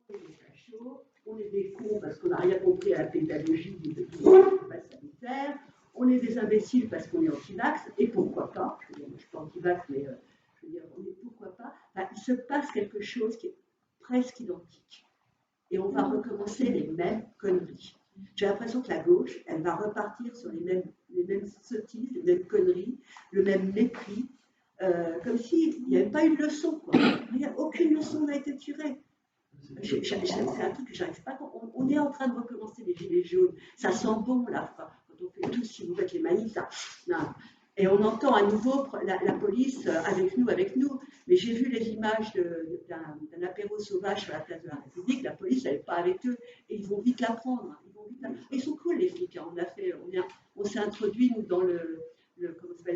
on est des fachos, on est des cons parce qu'on n'a rien compris à la pédagogie du pass sanitaire, on est des imbéciles parce qu'on est anti-vax, et pourquoi pas, je veux dire, moi je suis pas anti-vax, mais je veux dire, on est pourquoi pas, enfin, il se passe quelque chose qui est presque identique. Et on va recommencer les mêmes conneries. J'ai l'impression que la gauche, elle va repartir sur les mêmes sottises, les mêmes conneries, le même mépris, comme s'il n'y avait pas eu de leçon, quoi. Aucune leçon n'a été tirée. C'est un truc que j'arrive pas. On est en train de recommencer les gilets jaunes. Ça sent bon, là. Quand on fait tous, si vous faites les manifs, ça. Non. Et on entend à nouveau la police avec nous. Mais j'ai vu les images d'un apéro sauvage sur la place de la République. La police n'allait pas avec eux. Et ils vont vite la prendre. Ils sont cool, les flics. On s'est introduits, nous, dans le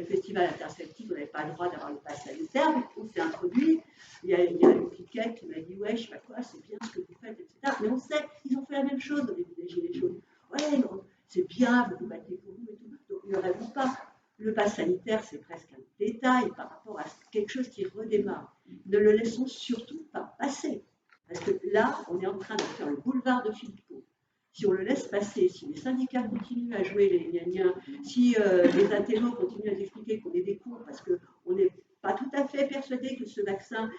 festival interceptif. On n'avait pas le droit d'avoir le pass sanitaire. Mais on s'est introduits. Il y a une fliquette qui m'a dit ouais, je sais pas quoi, c'est bien ce que vous faites, etc. Mais on sait, ils ont fait la même chose au début des Gilets jaunes. Ouais, non, c'est bien, vous vous battez pour nous et tout. Donc ne rêvons pas. Le pass sanitaire, c'est presque un détail par rapport à quelque chose qui redémarre. Ne le laissons surtout pas passer. Parce que là, on est en train de faire le boulevard de Philippot. Si on le laisse passer, si les syndicats continuent à jouer les gnagnins, si les intellos continuent à expliquer qu'on est des cons parce qu'on n'est pas tout à fait persuadé que ce vaccin.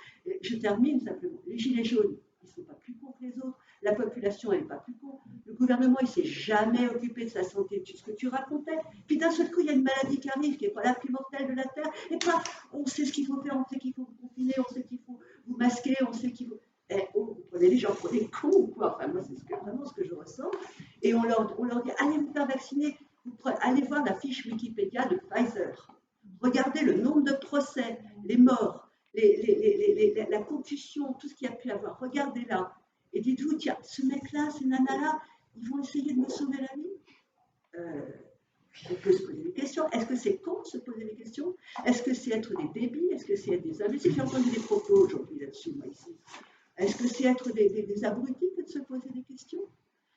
Je termine simplement. Les gilets jaunes, ils ne sont pas plus cons que les autres. La population, elle n'est pas plus con. Le gouvernement, il ne s'est jamais occupé de sa santé, ce que tu racontais. Puis d'un seul coup, il y a une maladie qui arrive, qui n'est pas la plus mortelle de la Terre. Et paf, on sait ce qu'il faut faire, on sait qu'il faut vous confiner, on sait qu'il faut vous masquer, on sait qu'il faut. Vous prenez les gens pour des cons ou quoi? Enfin, moi, c'est vraiment ce que je ressens. Et on leur dit, allez vous faire vacciner. Allez voir la fiche Wikipédia de Pfizer. Regardez le nombre de procès, les morts, la concussion, tout ce qu'il y a pu avoir. Regardez là. Et dites-vous, tiens, ce mec-là, ces nanas-là, ils vont essayer de me sauver la vie. On peut se poser des questions. Est-ce que c'est con de se poser des questions? Est-ce que c'est être des débiles? Est-ce que c'est être des imbéciles? J'ai entendu des propos aujourd'hui là-dessus, moi, ici. Est-ce que c'est être des abrutis que de se poser des questions?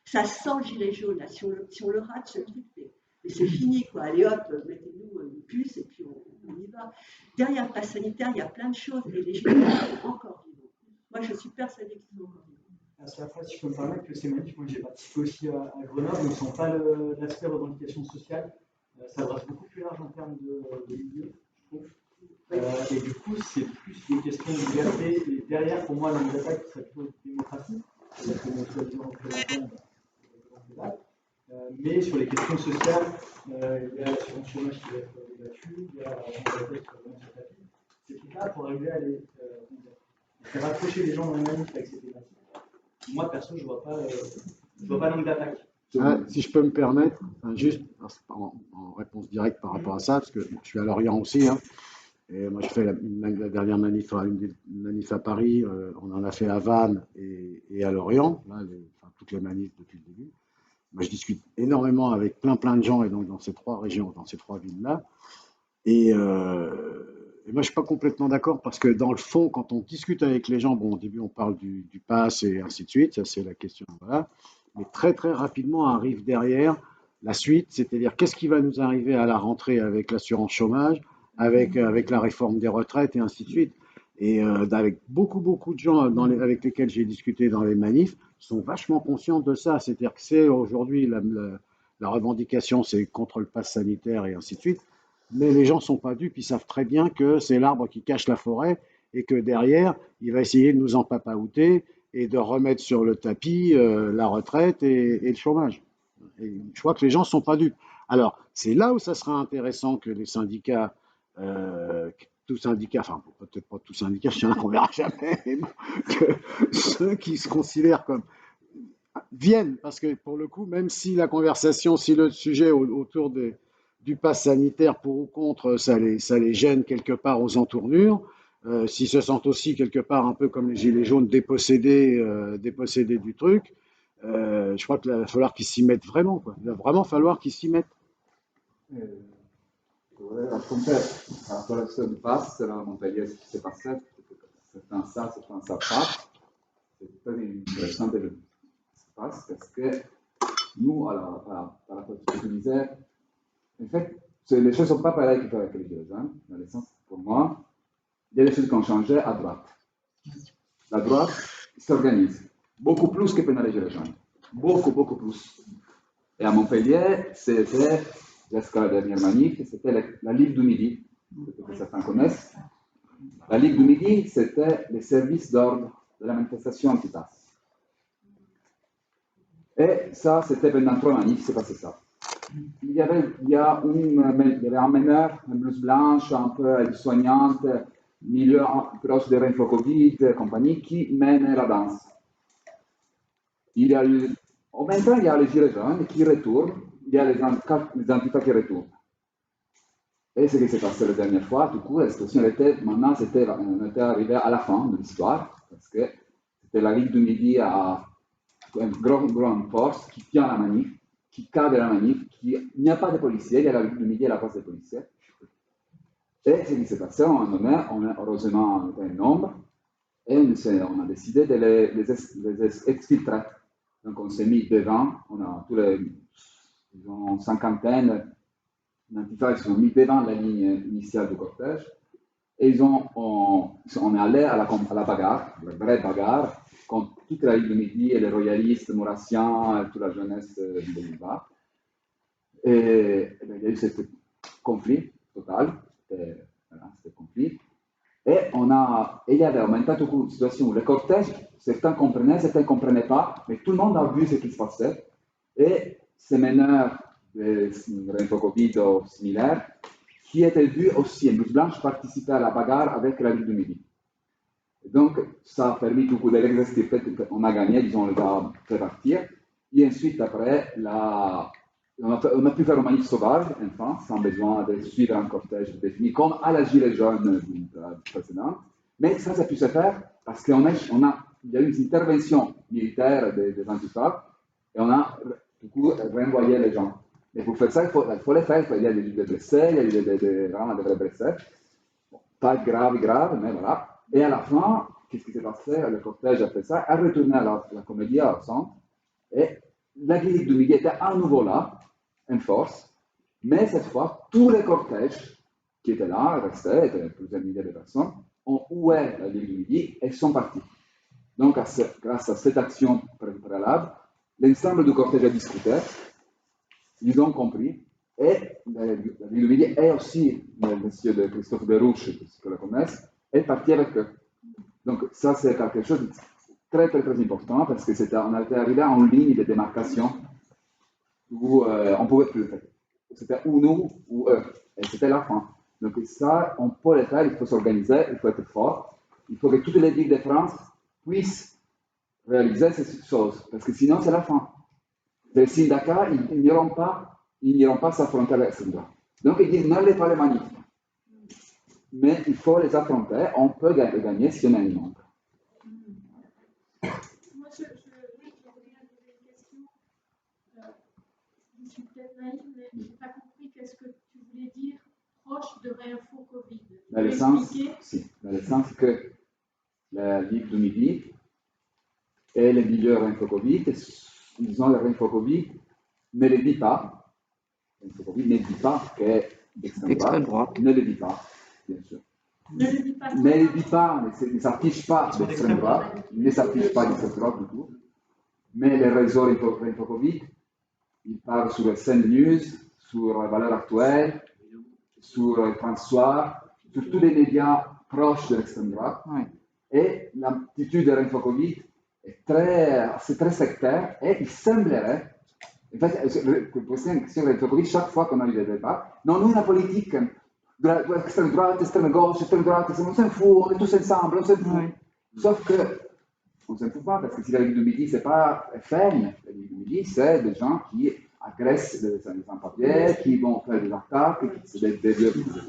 Ça sent le gilet jaune, là. Si on le rate, ce truc, mais c'est fini, quoi. Allez hop, mettez-nous une puce et puis on y va. Derrière le pass sanitaire, il y a plein de choses et les gilets jaunes sont encore vivants. Moi, je suis persuadée qu'ils sont encore vivants. Parce qu'après, si je peux me permettre, que ces manifs, moi j'ai participé aussi à Grenoble, où ils ne sont pas l'aspect revendication sociale. Ça brasse beaucoup plus large en termes de milieu, je trouve. Et du coup, c'est plus des questions de liberté. Et derrière, pour moi, l'angle d'attaque serait plutôt démocratique. C'est-à-dire que mon soi-disant représentant, mais sur les questions sociales, il y a l'assurance chômage qui va être débattue, il y a la retraite qui va vraiment se taper. Ces trucs-là, pour arriver à les faire rapprocher les gens dans la manif avec ces thématiques, moi, perso, je ne vois pas l'angle d'attaque. Si je peux me permettre, juste en réponse directe par rapport à ça, parce que je suis à Lorient aussi, hein, et moi je fais la dernière manif, une des manifs à Paris, on en a fait à Vannes et à Lorient, là, toutes les manifs depuis le début. Moi je discute énormément avec plein de gens, et donc dans ces trois régions, dans ces trois villes-là, et moi, je ne suis pas complètement d'accord parce que dans le fond, quand on discute avec les gens, bon, au début, on parle du pass et ainsi de suite, ça c'est la question, voilà. Mais très rapidement arrive derrière la suite, c'est-à-dire qu'est-ce qui va nous arriver à la rentrée avec l'assurance chômage, avec la réforme des retraites et ainsi de suite. Et avec beaucoup de gens avec lesquels j'ai discuté dans les manifs sont vachement conscients de ça. C'est-à-dire que c'est aujourd'hui la revendication, c'est contre le pass sanitaire et ainsi de suite. Mais les gens ne sont pas dupes, ils savent très bien que c'est l'arbre qui cache la forêt et que derrière, il va essayer de nous empapaouter et de remettre sur le tapis la retraite et le chômage. Et je crois que les gens ne sont pas dupes. Alors, c'est là où ça sera intéressant que les syndicats, tous syndicats, enfin peut-être pas tous syndicats, je tiens qu'on verra jamais, mais bon, que ceux qui se considèrent comme viennent, parce que pour le coup, même si la conversation, si le sujet autour du pass sanitaire pour ou contre, ça les gêne quelque part aux entournures, s'ils se sentent aussi quelque part un peu comme les gilets jaunes dépossédés du truc, je crois qu'il va falloir qu'ils s'y mettent vraiment, quoi. Il va vraiment falloir qu'ils s'y mettent. Vorrei raccontare la storia du pass, là a Montpellier ce qui s'est passé, certains savent, certains ne savent pas. C'est très intéressant de ce qui se passe parce que nous, à la politique tunisienne, en fait, les choses ne sont pas pareilles que les Gilets jaunes, dans le sens, pour moi, il y a des choses qui ont changé à droite. La droite s'organise. beaucoup plus que pendant les Gilets jaunes. Beaucoup, beaucoup plus. Et à Montpellier, c'était, jusqu'à la dernière manif, c'était la Ligue du Midi, que certains connaissent. La Ligue du Midi, c'était les services d'ordre de la manifestation anti-tasse. Et ça, c'était pendant 3 manifs, c'est passé ça. Il y avait un meneur, une blouse blanche, un peu soignante, milieu proche de Renfo Covid, compagnie, qui menait la danse. En même temps, il y a les gilets jaunes qui retournent, il y a les antifas qui retournent. Et ce qui s'est passé la dernière fois, du coup, la situation était, maintenant, on était arrivé à la fin de l'histoire, parce que c'était la Ligue du Midi à une grande force qui tient la manif, qui cadre la manif, il n'y a pas de policiers, il y a la Ligue du Midi à la place des policiers. Et ce qui s'est passé, à un moment donné, heureusement, on était un nombre, et on a décidé de les exfiltrer. Donc on s'est mis devant, on a tous les, disons, cinquantaine d'antifas, ils se sont mis devant la ligne initiale du cortège, et on est allé à la bagarre, la vraie bagarre, contre toute la Ligue du Midi et les royalistes maurassiens, toute la jeunesse du boulevard. Et il y a eu ce conflit total, ce conflit. Et il y avait en même temps une situation où le cortège, certains comprenaient, certains ne comprenaient pas, mais tout le monde a vu ce qui se passait. Et ces meneurs de Renfo Covid ou similaires, qui étaient vus aussi en blouse blanche, participer à la bagarre avec la Ligue du Midi. Et donc, ça a permis tout de l'exercice. On a gagné, disons, on les a fait partir. Et ensuite, après, on a pu faire une manif sauvage, enfin, sans besoin de suivre un cortège défini, comme à la Gilet jaune précédente. Mais ça a pu se faire parce qu'il y a eu une intervention militaire des antifas et on a, du coup, renvoyé les gens. Mais pour faire ça, il faut les faire. Il y a des blessés, il y a vraiment des vrais blessés. Bon, pas grave, mais voilà. Et à la fin, qu'est-ce qui s'est passé? Le cortège a fait ça, a retourné à la comédie, au centre, et la Ligue du Midi était à nouveau là, en force, mais cette fois, tous les cortèges qui étaient là, restaient, étaient plusieurs milliers de personnes, ont oué la Ligue du Midi et sont partis. Donc, grâce à cette action préalable, l'ensemble du cortège a discuté, ils ont compris, et la Ligue du Midi et aussi le monsieur de Christophe Derouche, que le connaissent, est parti avec eux. Donc, ça, c'est quelque chose de très, très, très important parce qu'on était arrivé à une ligne de démarcation où on ne pouvait plus le faire. C'était ou nous ou eux. Et c'était la fin. Donc, ça, on peut le faire, il faut s'organiser, il faut être fort. Il faut que toutes les villes de France puissent réaliser ces choses parce que sinon, c'est la fin. Les syndicats, ils n'iront pas s'affronter avec ce droit. Donc, ils disent n'allez pas les manifs. Mais il faut les affronter, on peut gagner si on a une nombre. Moi, je voudrais poser une question. Je suis peut-être naïve, mais je n'ai pas compris qu'est-ce que tu voulais dire proche de Renfo Covid. Dans le sens que la Ligue du Midi et les milieux Renfo Covid, ils ont le Renfo Covid, ne le dit pas. Renfo Covid ne dit pas que l'extrême droite, ne le dit pas. Bien sûr. Ne le dis pas. Mais il ne dit pas, ne s'affiche pas d'extrême droite, ne s'affiche pas d'extrême droite du tout. Mais les réseaux Renfo Covid, ils parlent sur les scènes news, sur Valeurs Actuelles, sur François, sur tous les médias proches de l'extrême droite. Et l'attitude de Renfo Covid est très sectaire et il semblerait, en fait, sur Renfo Covid, chaque fois qu'on a eu des débats, non, nous, la politique, extrême droite, extrême gauche, extrême droite, on s'en fout, on est tous ensemble, on s'en fout. Sauf que, on ne s'en fout pas, parce que si la Ligue du Midi, ce n'est pas ferme. La Ligue du Midi, c'est des gens qui agressent les sans-papiers, qui vont faire des attaques, des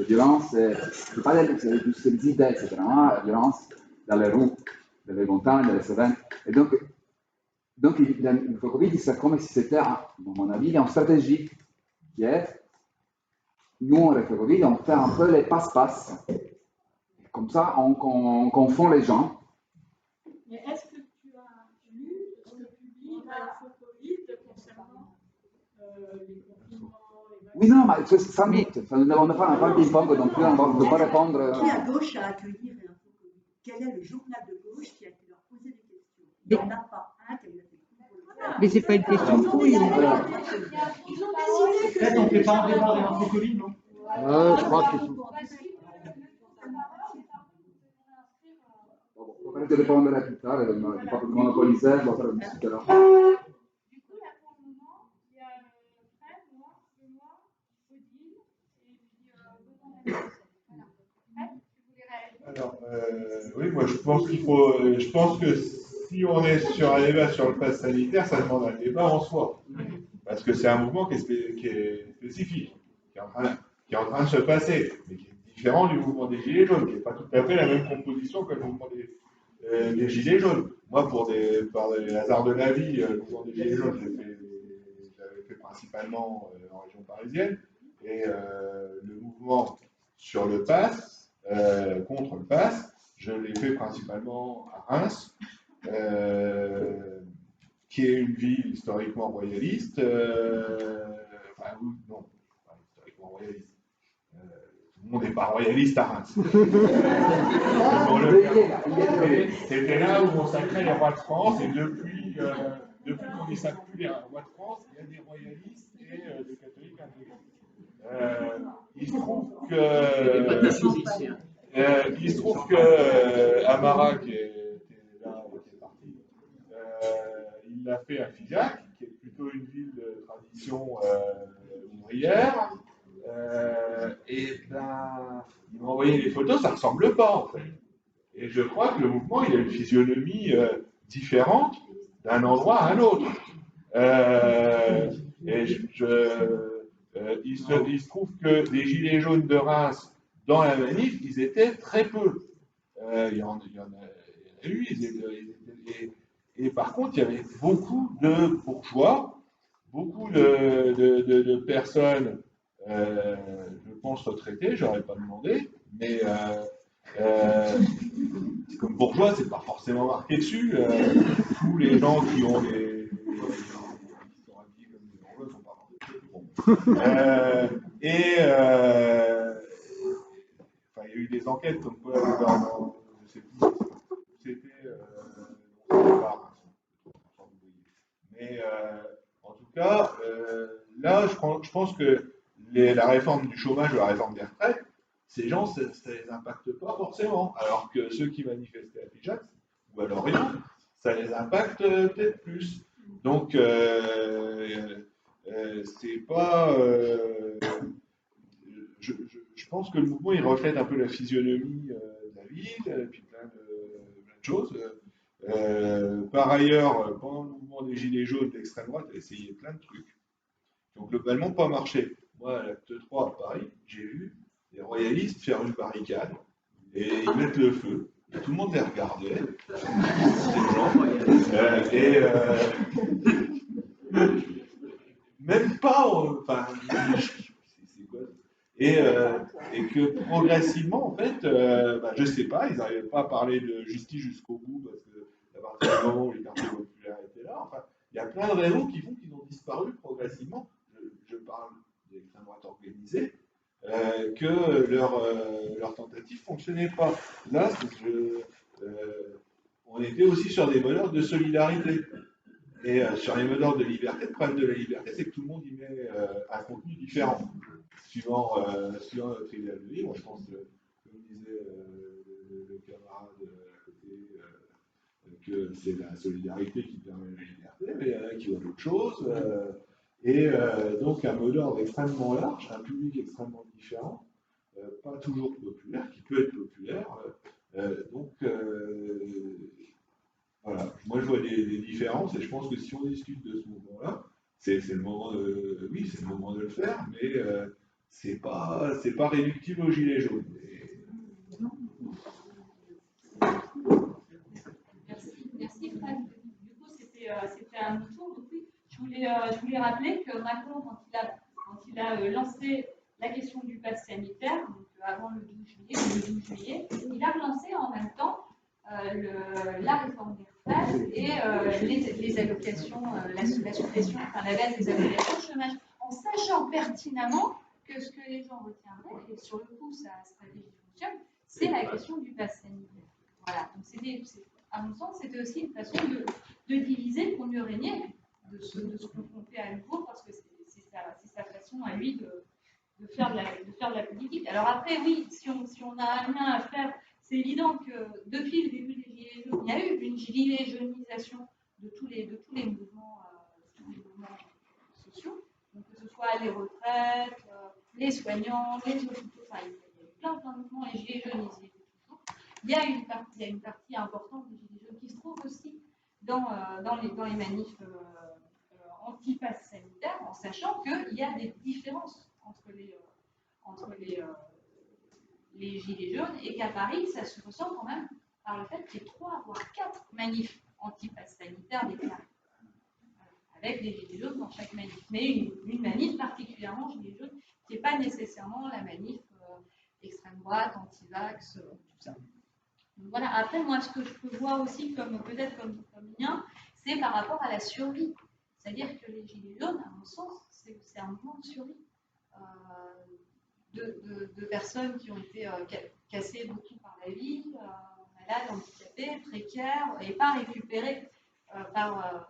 violences, c'est pas des idées, c'est vraiment la violence dans les rues, dans les montagnes, dans les Cévennes. Et donc il faut Covid, c'est comme si c'était, à mon avis, une stratégie qui est nous, on fait Covid, on fait un peu les passe-passe. Comme ça, on confond les gens. Mais est-ce que tu as lu ce que publie Renfo Covid concernant les confinements? Oui, non, mais sans doute. On n'a pas un ping-pong, donc on ne peut pas répondre. Qui à gauche a accueilli Renfo Covid? Quel est le journal de gauche qui a pu leur poser des questions? Il n'y en a pas. Mais c'est pas une question de couille. Ils ont décidé que Peut-être on fait pas un débat réinfo-Covid, non? Je crois qu'il faut. Potete rispondere più tardi, ma il fatto di monopolizzare lo discuterò. Du coup, là, pour le moment, il y a Fred, moi, Odile, et puis Benoît. Voilà. Fred, tu voulais réagir? Alors, oui, moi je pense qu'il faut. Je pense que si on est sur un débat sur le pass sanitaire, ça demande un débat en soi. Parce que c'est un mouvement qui est spécifique, qui est en train de se passer, mais qui est différent du mouvement des Gilets jaunes, qui n'est pas tout à fait la même composition que le mouvement des Gilets jaunes. Moi, par les hasards de la vie, le mouvement des Gilets jaunes, j'avais fait principalement en région parisienne, et le mouvement sur le pass, contre le pass, je l'ai fait principalement à Reims, qui est une ville historiquement royaliste. Enfin, oui, non, pas historiquement royaliste. Tout le monde n'est pas royaliste à Reims. C'était là où on sacrait les rois de France, et depuis qu'on ne sacre plus les rois de France, il y a des royalistes et des catholiques intégrés. Il se trouve que Amara, qui était là, qui est parti, il l'a fait à Figeac, qui est plutôt une ville de tradition ouvrière. Et ben, il m'a envoyé des photos, ça ne ressemble pas en fait. Et je crois que le mouvement, il a une physionomie différente d'un endroit à un autre. Il se trouve que les Gilets jaunes de Reims, dans la manif, ils étaient très peu. Il y en a eu, et par contre, il y avait beaucoup de bourgeois, beaucoup de personnes, je pense retraitées, j'aurais pas demandé, mais comme bourgeois, c'est pas forcément marqué dessus. Tous les gens qui ont qui sont habillés comme des bourgeois sont pas marqués. Bon. Enfin, il y a eu des enquêtes comme quoi, je sais plus où c'était, mais en tout cas, là, je pense que la réforme du chômage ou la réforme des retraites, ces gens, ça ne les impacte pas forcément. Alors que ceux qui manifestaient à Figeac ou à Lorient, ça les impacte peut-être plus. Donc, c'est pas. Je pense que le mouvement, il reflète un peu la physionomie de la ville, et puis plein de choses. Par ailleurs, pendant le mouvement des Gilets jaunes, l'extrême droite a essayé plein de trucs qui n'ont globalement pas marché. Moi, à l'acte 3 à Paris, j'ai vu les royalistes faire une barricade et ils mettent le feu. Et tout le monde les regardait, ces gens. Même pas, enfin, c'est quoi? Et que progressivement, en fait, je sais pas, ils n'arrivaient pas à parler de justice jusqu'au bout parce que à partir du moment où les quartiers populaires étaient là, enfin, il y a plein de raisons qui font qu'ils ont disparu progressivement. Je parle des l'extrême droite organisée, que leur tentative ne fonctionnait pas. Là, on était aussi sur des modèles de solidarité. Et sur les modèles de liberté, le problème de la liberté, c'est que tout le monde y met un contenu différent, suivant notre idéal de vie. Moi, je pense, comme disait le camarade à côté, que c'est la solidarité qui permet la liberté, mais il y en a qui voient d'autres choses. Donc, un modèle extrêmement large, un public extrêmement différent, pas toujours populaire, qui peut être populaire. Voilà, moi je vois des différences et je pense que si on discute de ce mouvement-là, c'est le moment de, oui, c'est le moment de le faire, mais c'est pas réductible aux gilets jaunes. Merci Fred. Du coup, c'était à mon tour. Donc, oui, je voulais rappeler que Macron, quand il a lancé la question du pass sanitaire, donc avant le 12 juillet, il a relancé en même temps la réforme des retraites et les allocations, la suppression, enfin la baisse des allocations de chômage, en sachant pertinemment que ce que les gens retiendraient, et sur le coup, sa stratégie fonctionne, c'est la question du pass sanitaire. Voilà, donc à mon sens, c'était aussi une façon de diviser pour mieux régner, de se confronter à nouveau parce que c'est sa façon à lui de faire de la politique. Alors après, oui, si on a un lien à faire, c'est évident que depuis le début des Gilets jaunes, il y a eu une gilet jaunisation de tous les mouvements sociaux, donc que ce soit les retraites, les soignants, les hôpitaux, enfin, il y a eu plein de mouvements, les Gilets jaunes, ils y étaient toujours. Il y a une partie importante des Gilets jaunes qui se trouve aussi dans les manifs anti-pass sanitaire, en sachant qu'il y a des différences entre les Gilets jaunes et qu'à Paris, ça se ressent quand même par le fait qu'il y ait 3 voire 4 manifs anti-pass sanitaire déclarés, avec des Gilets jaunes dans chaque manif. Mais une manif particulièrement Gilets jaunes, qui n'est pas nécessairement la manif extrême droite, anti-vax, tout ça. Donc voilà. Après, moi, ce que je peux voir aussi peut-être comme lien, c'est par rapport à la survie. C'est-à-dire que les Gilets jaunes, à mon sens, c'est un mouvement de survie. De personnes qui ont été cassées beaucoup par la vie, malades, handicapées, précaires, et pas récupérées par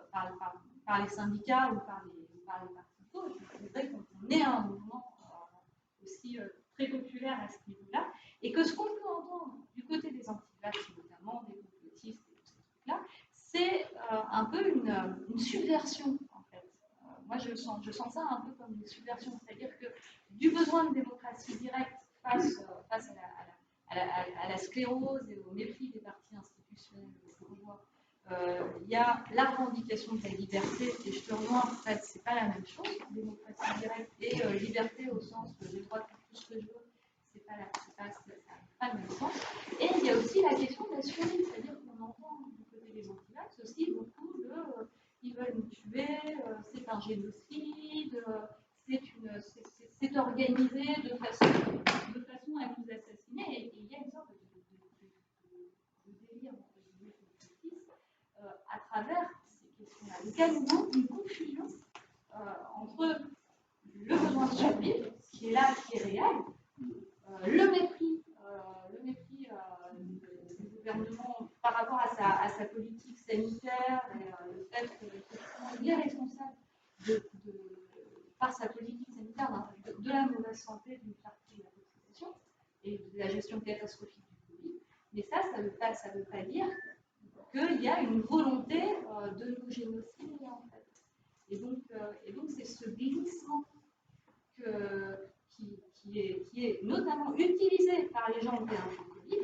les syndicats ou par les partis de gauche. Je voudrais qu'on ait un mouvement aussi très populaire à ce niveau-là, et que ce qu'on peut entendre du côté des anti-vax, notamment des complotistes et tous ces trucs-là, c'est un peu une subversion, en fait. Moi, je sens ça un peu comme une subversion, c'est-à-dire que du besoin de démocratie directe face à la sclérose et au mépris des partis institutionnels bourgeois, il y a la revendication de la liberté, et je te rejoins, en fait, c'est pas la même chose, démocratie directe et liberté au sens de j'ai le droit de faire tout ce que je veux, ça n'a pas le même sens. Et il y a aussi la question de la survie, c'est-à-dire qu'on entend du côté des antivax aussi beaucoup de ils veulent nous tuer, c'est un génocide, c'est organisé de façon à nous assassiner, et il y a une sorte de délire à travers ces questions-là. Donc il y a une confusion entre le besoin de survivre, qui est là, qui est réel, le mépris du gouvernement par rapport à sa politique sanitaire, et le fait qu'il est responsable par sa politique sanitaire de la mauvaise santé d'une partie de la population et de la gestion catastrophique du Covid. Mais ça ne veut pas dire qu'il y a une volonté de nous génocider, en fait. Et donc c'est ce glissement qui est notamment utilisé par les gens qui ont un Covid,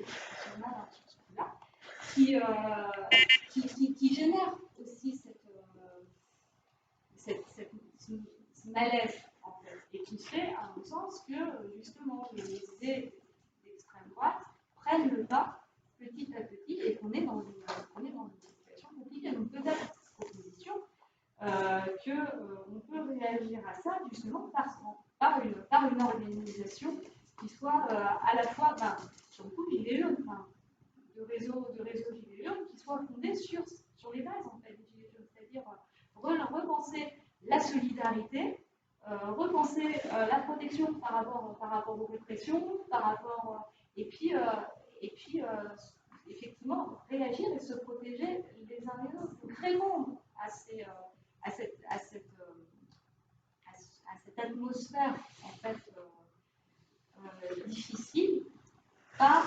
qui génère aussi ce malaise, en fait, et qui fait, à mon sens, que justement les idées d'extrême droite prennent le pas petit à petit et qu'on est dans une situation compliquée. Donc peut-être proposition qu'on peut réagir à ça justement par une organisation qui soit à la fois, sur le coup, Gilets jaunes, de réseau Gilets jaunes, qui soit fondé sur les bases, en fait, des Gilets jaunes, c'est-à-dire repenser la solidarité, repenser la protection par rapport aux répressions, et puis effectivement réagir et se protéger les uns les autres, donc répondre à cette atmosphère en fait difficile par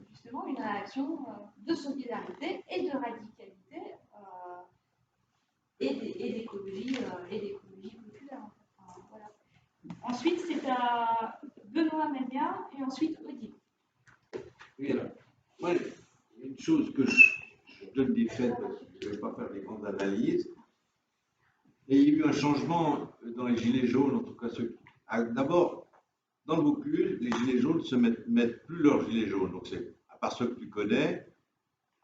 justement une réaction de solidarité et de radicalité et d'écologie populaire. Enfin, voilà. Ensuite, c'est à Benoît Média et ensuite Odile. Oui, alors, moi, une chose que je donne des faits, parce que je ne vais pas faire des grandes analyses, et il y a eu un changement dans les Gilets jaunes, en tout cas d'abord, dans le Vaucluse, les Gilets jaunes ne mettent plus leurs Gilets jaunes, donc c'est, à part ceux que tu connais,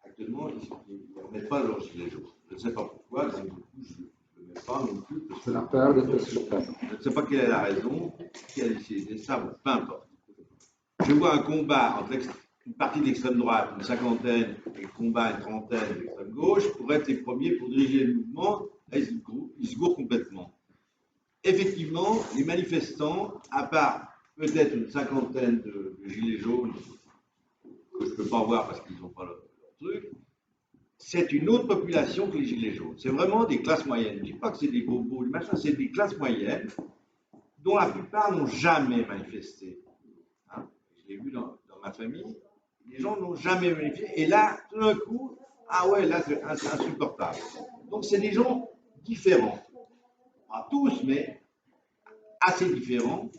actuellement, ils ne remettent pas leurs Gilets jaunes. Je ne sais pas pourquoi, donc du coup, je ne le mets pas non plus. C'est la peur de ce que je ne sais pas quelle est la raison, qui a décidé ça, bon, peu importe. Je vois un combat entre une partie d'extrême droite, une cinquantaine, et combat une trentaine d'extrême gauche, pour être les premiers pour diriger le mouvement, là, ils se gourrent complètement. Effectivement, les manifestants, à part peut-être une cinquantaine de gilets jaunes, que je ne peux pas voir parce qu'ils n'ont pas leur truc, c'est une autre population que les gilets jaunes. C'est vraiment des classes moyennes. Je ne dis pas que c'est des bobos, c'est des classes moyennes dont la plupart n'ont jamais manifesté. Hein, je l'ai vu dans ma famille, les gens n'ont jamais manifesté. Et là, tout d'un coup, ah ouais, là, c'est insupportable. Donc, c'est des gens différents. Pas tous, mais assez différents,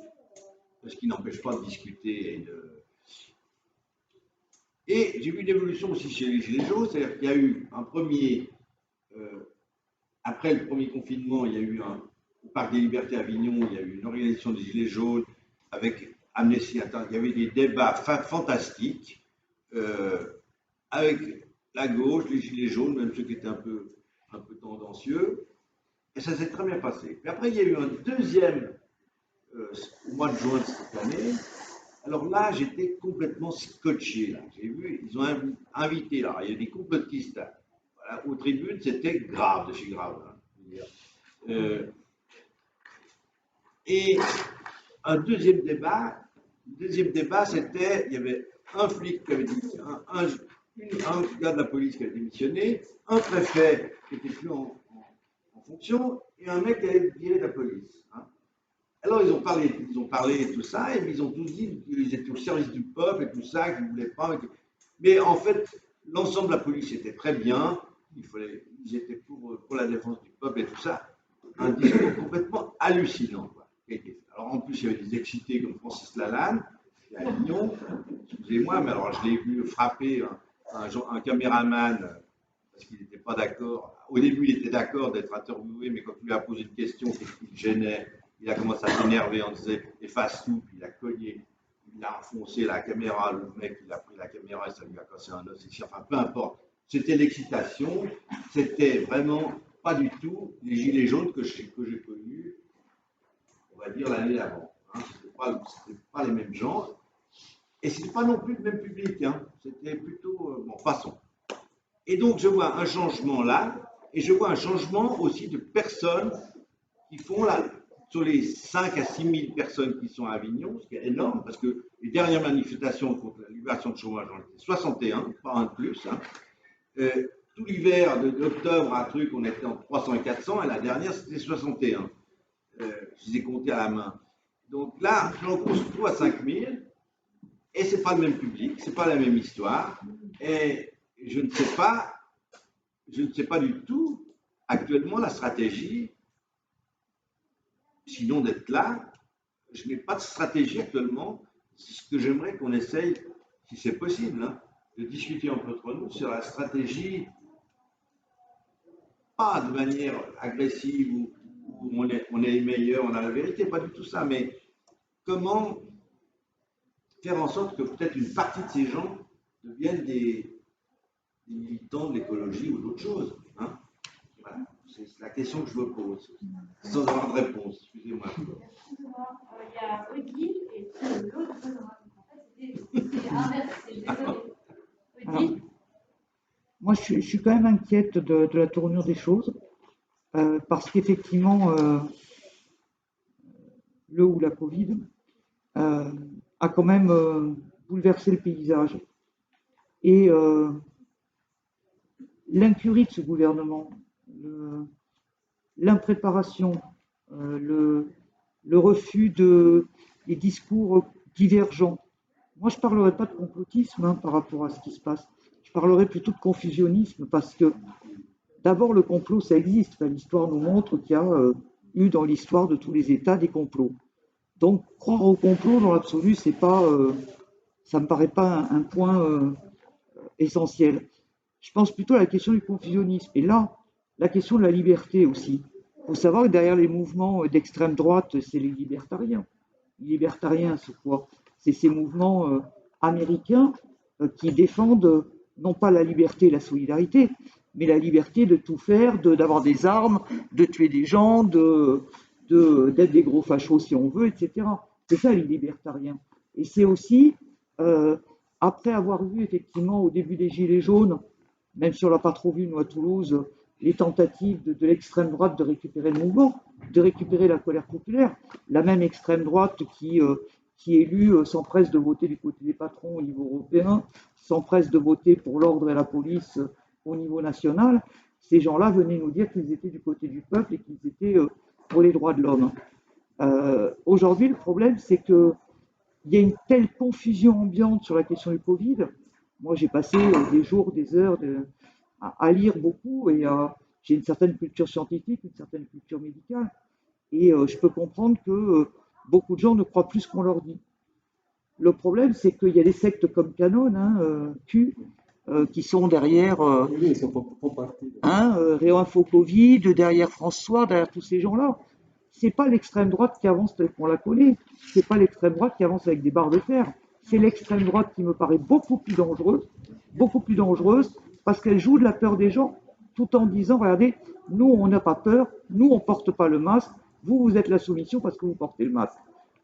ce qui n'empêche pas de discuter Et j'ai vu une évolution aussi chez les Gilets jaunes, c'est-à-dire qu'il y a eu un premier, après le premier confinement, il y a eu au Parc des Libertés à Avignon, il y a eu une organisation des Gilets jaunes avec Amnesty International, il y avait des débats fantastiques avec la gauche, les Gilets jaunes, même ceux qui étaient un peu tendancieux, et ça s'est très bien passé. Puis après, il y a eu un deuxième au mois de juin de cette année. Alors là, j'étais complètement scotché. Là. J'ai vu, ils ont invité, là, il y a des complotistes là. Voilà, aux tribunes, c'était grave de chez grave. Hein. Et un deuxième débat, c'était, il y avait un flic qui avait démissionné, un gars de la police qui avait démissionné, un préfet qui n'était plus en fonction, et un mec qui avait viré de la police. Hein. Alors, ils ont parlé et tout ça, et ils ont tous dit qu'ils étaient au service du peuple et tout ça, qu'ils ne voulaient pas. Mais en fait, l'ensemble de la police était très bien, ils étaient pour la défense du peuple et tout ça. Un discours complètement hallucinant. Quoi. Alors, en plus, il y avait des excités comme Francis Lalanne, qui est à Lyon, excusez-moi, mais alors je l'ai vu frapper un caméraman parce qu'il n'était pas d'accord. Au début, il était d'accord d'être interviewé, mais quand il lui a posé une question qui le gênait, il a commencé à s'énerver en disant efface tout, puis il a cogné, il a enfoncé la caméra, le mec il a pris la caméra et ça lui a cassé un os ici, enfin peu importe. C'était l'excitation, c'était vraiment pas du tout les gilets jaunes que j'ai connus, on va dire l'année d'avant. Hein. C'était pas les mêmes gens, et c'était pas non plus le même public, hein. C'était plutôt, bon, passons. Et donc je vois un changement là, et je vois un changement aussi de personnes qui font là. Sur les 5 à 6 000 personnes qui sont à Avignon, ce qui est énorme, parce que les dernières manifestations contre la libération de chômage, j'en étais 61, pas un de plus. Hein. Tout l'hiver, d'octobre à truc, on était en 300 et 400, et la dernière, c'était 61. Je les ai comptés à la main. Donc là, on se trouve à 5 000, et ce n'est pas le même public, ce n'est pas la même histoire, et je ne sais pas du tout, actuellement, la stratégie. Sinon d'être là, je n'ai pas de stratégie actuellement. C'est ce que j'aimerais qu'on essaye, si c'est possible, hein, de discuter entre nous sur la stratégie, pas de manière agressive où on est les meilleurs, on a la vérité, pas du tout ça, mais comment faire en sorte que peut-être une partie de ces gens deviennent des militants de l'écologie ou d'autres choses. Hein. Voilà. C'est la question que je me pose, sans avoir de réponse, excusez-moi. Il y a Odile et l'autre Benoît. En fait, c'était inversé, désolé. Odile. Moi, je suis quand même inquiète de la tournure des choses, parce qu'effectivement, le ou la Covid a quand même bouleversé le paysage. Et l'incurie de ce gouvernement, l'impréparation, le refus des discours divergents. Moi, je ne parlerai pas de complotisme par rapport à ce qui se passe. Je parlerai plutôt de confusionnisme parce que, d'abord, le complot, ça existe. Enfin, l'histoire nous montre qu'il y a eu dans l'histoire de tous les États des complots. Donc, croire au complot, dans l'absolu, c'est pas, ça ne me paraît pas un point essentiel. Je pense plutôt à la question du confusionnisme. Et là, la question de la liberté aussi. Il faut savoir que derrière les mouvements d'extrême droite, c'est les libertariens. Les libertariens, c'est quoi? C'est ces mouvements américains qui défendent non pas la liberté et la solidarité, mais la liberté de tout faire, d'avoir des armes, de tuer des gens, d'être des gros fachos si on veut, etc. C'est ça les libertariens. Et c'est aussi, après avoir vu effectivement au début des Gilets jaunes, même si on ne l'a pas trop vu nous à Toulouse, les tentatives de l'extrême droite de récupérer le mouvement, de récupérer la colère populaire, la même extrême droite qui élu s'empresse de voter du côté des patrons au niveau européen, s'empresse de voter pour l'ordre et la police au niveau national, ces gens-là venaient nous dire qu'ils étaient du côté du peuple et qu'ils étaient pour les droits de l'homme. Aujourd'hui, le problème, c'est qu'il y a une telle confusion ambiante sur la question du Covid. Moi, j'ai passé des jours, des heures à lire beaucoup et j'ai une certaine culture scientifique, une certaine culture médicale. Et je peux comprendre que beaucoup de gens ne croient plus ce qu'on leur dit. Le problème, c'est qu'il y a des sectes comme Canon, Q, qui sont derrière Réinfo Covid, derrière François, derrière tous ces gens-là. C'est pas l'extrême droite qui avance telle qu'on la connaît. C'est pas l'extrême droite qui avance avec des barres de fer. C'est l'extrême droite qui me paraît beaucoup plus dangereuse, parce qu'elle joue de la peur des gens, tout en disant, regardez, nous, on n'a pas peur, nous, on porte pas le masque, vous êtes la soumission parce que vous portez le masque.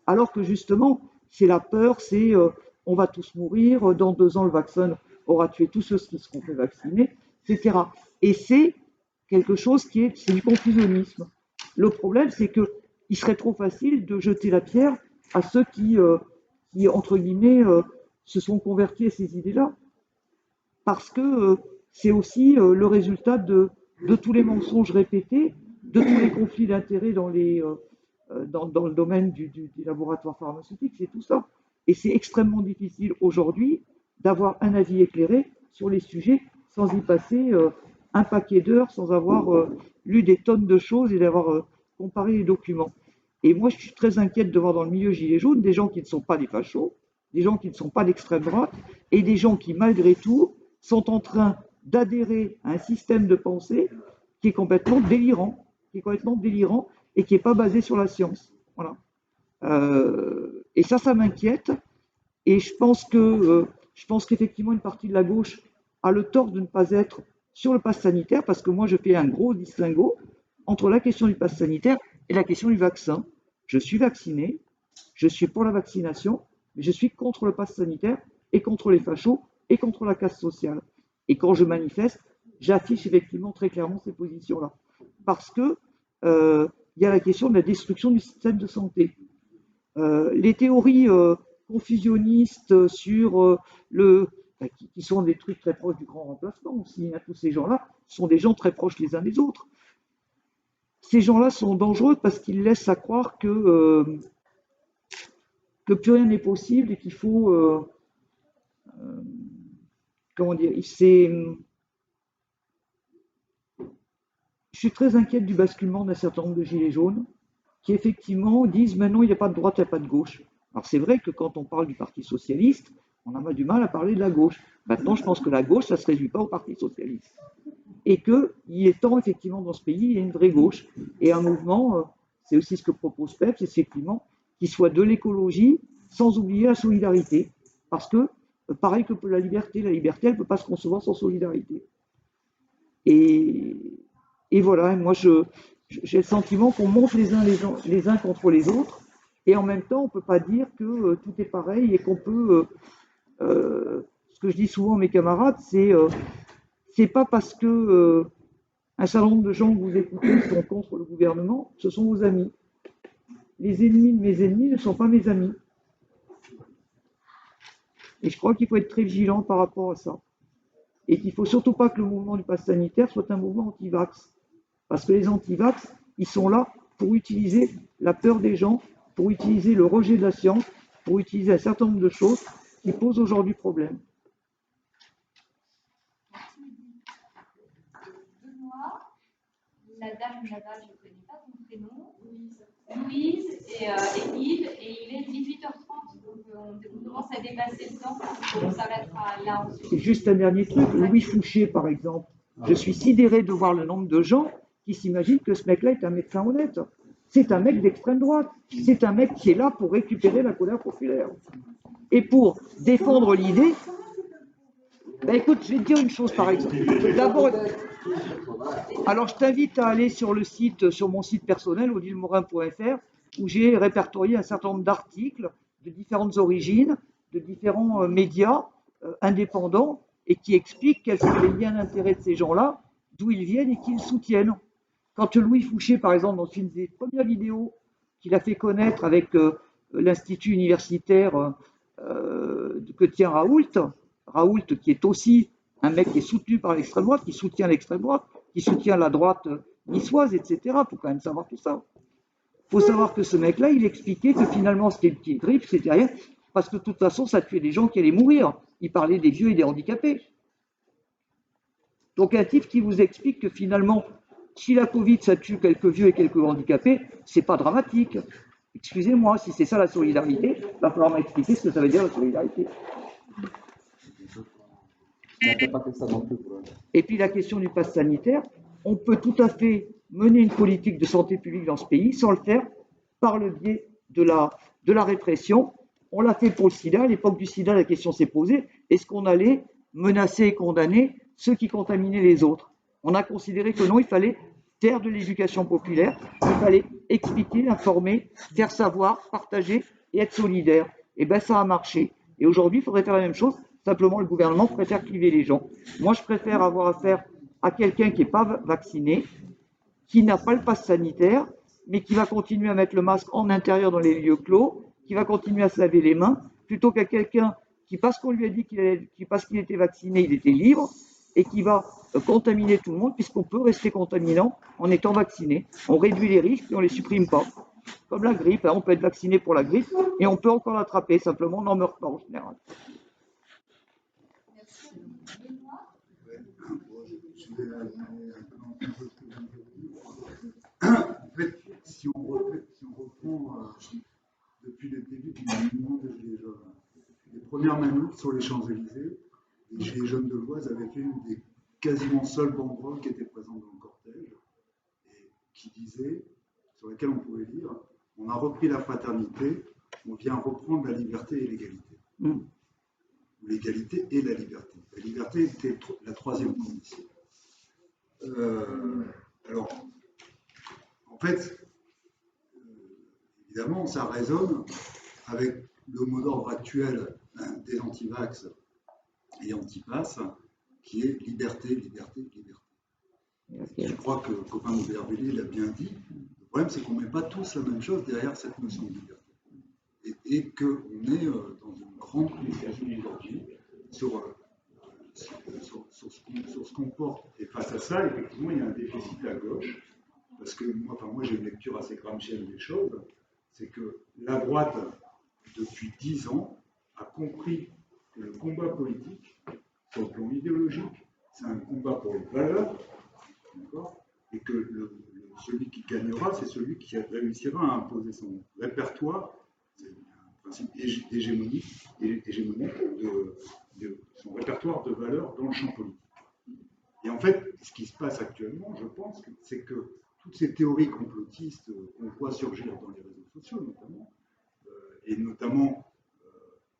Alors que justement, c'est la peur, c'est on va tous mourir, dans 2 ans, le vaccin aura tué tous ceux qui seront fait vacciner, etc. Et c'est quelque chose c'est du confusionnisme. Le problème, c'est qu'il serait trop facile de jeter la pierre à ceux qui entre guillemets, se sont convertis à ces idées-là. Parce que c'est aussi le résultat de tous les mensonges répétés, de tous les conflits d'intérêts dans le domaine des laboratoires pharmaceutiques, c'est tout ça. Et c'est extrêmement difficile aujourd'hui d'avoir un avis éclairé sur les sujets sans y passer un paquet d'heures, sans avoir lu des tonnes de choses et d'avoir comparé les documents. Et moi, je suis très inquiète de voir dans le milieu gilet jaune des gens qui ne sont pas des fachos, des gens qui ne sont pas d'extrême droite, et des gens qui, malgré tout, sont en train d'adhérer à un système de pensée qui est complètement délirant, et qui n'est pas basé sur la science. Voilà. Et ça m'inquiète. Et je pense qu'effectivement, une partie de la gauche a le tort de ne pas être sur le pass sanitaire, parce que moi, je fais un gros distinguo entre la question du pass sanitaire et la question du vaccin. Je suis vacciné, je suis pour la vaccination, mais je suis contre le pass sanitaire et contre les fachos et contre la caste sociale. Et quand je manifeste, j'affiche effectivement très clairement ces positions-là. Parce que y a la question de la destruction du système de santé. Les théories confusionnistes sur qui sont des trucs très proches du grand remplacement aussi, tous ces gens-là sont des gens très proches les uns des autres. Ces gens-là sont dangereux parce qu'ils laissent à croire que plus rien n'est possible et qu'il faut comment dire, je suis très inquiète du basculement d'un certain nombre de gilets jaunes qui effectivement disent maintenant il n'y a pas de droite, il n'y a pas de gauche. Alors c'est vrai que quand on parle du Parti socialiste, on a du mal à parler de la gauche. Maintenant je pense que la gauche, ça ne se réduit pas au Parti socialiste. Et qu'il est temps effectivement dans ce pays, il y a une vraie gauche. Et un mouvement, c'est aussi ce que propose PEP, c'est effectivement qu'il soit de l'écologie sans oublier la solidarité. Parce que pareil que pour la liberté, elle ne peut pas se concevoir sans solidarité. Et voilà, moi j'ai le sentiment qu'on monte les uns contre les autres, et en même temps on ne peut pas dire que tout est pareil et qu'on peut... ce que je dis souvent à mes camarades, c'est pas parce que un certain nombre de gens que vous écoutez sont contre le gouvernement, ce sont vos amis. Les ennemis de mes ennemis ne sont pas mes amis. Et je crois qu'il faut être très vigilant par rapport à ça. Et qu'il ne faut surtout pas que le mouvement du pass sanitaire soit un mouvement anti-vax. Parce que les anti-vax, ils sont là pour utiliser la peur des gens, pour utiliser le rejet de la science, pour utiliser un certain nombre de choses qui posent aujourd'hui problème. La dame là-bas, je ne connais pas ton prénom. Louise et Yves, et il est 18h30, donc on commence à dépasser le temps. On s'arrêtera là ensuite. C'est juste un dernier truc. Louis Fouché, par exemple. Je suis sidéré de voir le nombre de gens qui s'imaginent que ce mec-là est un médecin honnête. C'est un mec d'extrême droite. C'est un mec qui est là pour récupérer la colère populaire. Et pour défendre l'idée... Ben écoute, je vais te dire une chose, par exemple. D'abord... Alors, je t'invite à aller sur mon site personnel, odilmorin.fr, où j'ai répertorié un certain nombre d'articles de différentes origines, de différents médias indépendants, et qui expliquent quels sont les liens d'intérêt de ces gens-là, d'où ils viennent et qui ils soutiennent. Quand Louis Fouché, par exemple, dans une des premières vidéos qu'il a fait connaître avec l'Institut universitaire que tient Raoult qui est aussi un mec qui est soutenu par l'extrême droite, qui soutient l'extrême droite, qui soutient la droite niçoise, etc. Il faut quand même savoir tout ça. Il faut savoir que ce mec-là, il expliquait que finalement, c'était une petite grippe, c'était rien, parce que de toute façon, ça tuait des gens qui allaient mourir. Il parlait des vieux et des handicapés. Donc un type qui vous explique que finalement, si la Covid, ça tue quelques vieux et quelques handicapés, c'est pas dramatique. Excusez-moi, si c'est ça la solidarité, il va falloir m'expliquer ce que ça veut dire la solidarité. Et puis la question du pass sanitaire, on peut tout à fait mener une politique de santé publique dans ce pays sans le faire par le biais de la répression. On l'a fait pour le sida. À l'époque du sida, la question s'est posée, est-ce qu'on allait menacer et condamner ceux qui contaminaient les autres? On a considéré que non, il fallait faire de l'éducation populaire, il fallait expliquer, informer, faire savoir, partager et être solidaire. Et bien ça a marché. Et aujourd'hui, il faudrait faire la même chose. Simplement, le gouvernement préfère cliver les gens. Moi, je préfère avoir affaire à quelqu'un qui n'est pas vacciné, qui n'a pas le pass sanitaire, mais qui va continuer à mettre le masque en intérieur dans les lieux clos, qui va continuer à se laver les mains, plutôt qu'à quelqu'un qui, parce qu'on lui a dit parce qu'il était vacciné, il était libre, et qui va contaminer tout le monde, puisqu'on peut rester contaminant en étant vacciné. On réduit les risques et on ne les supprime pas. Comme la grippe, on peut être vacciné pour la grippe, et on peut encore l'attraper, simplement on n'en meurt pas en général. En fait, si on reprend depuis le début du mouvement des Gilets jaunes, les premières manifs sur les Champs-Élysées, les Gilets jaunes de l'Oise avaient fait une des quasiment seules banderoles qui étaient présentes dans le cortège et qui disait, sur laquelle on pouvait lire, on a repris la fraternité, on vient reprendre la liberté et l'égalité. L'égalité et la liberté. La liberté était la troisième condition. Alors, en fait, évidemment, ça résonne avec le mot d'ordre actuel des anti-vax et anti-pass, qui est liberté, liberté, liberté. Je crois que le copain de Bervelli l'a bien dit. Le problème, c'est qu'on ne met pas tous la même chose derrière cette notion de liberté. Et qu'on est dans une grande confusion aujourd'hui sur ce qu'on porte. Et face à ça, effectivement, il y a un déficit à gauche, parce que moi j'ai une lecture assez gramscienne des choses, c'est que la droite, depuis 10 ans, a compris que le combat politique, sur le plan idéologique, c'est un combat pour les valeurs, d'accord, et que celui qui gagnera, c'est celui qui réussira à imposer son répertoire, c'est un principe hégémonique de son répertoire de valeurs dans le champ politique. Et en fait, ce qui se passe actuellement, je pense, c'est que toutes ces théories complotistes qu'on voit surgir dans les réseaux sociaux, notamment, et notamment,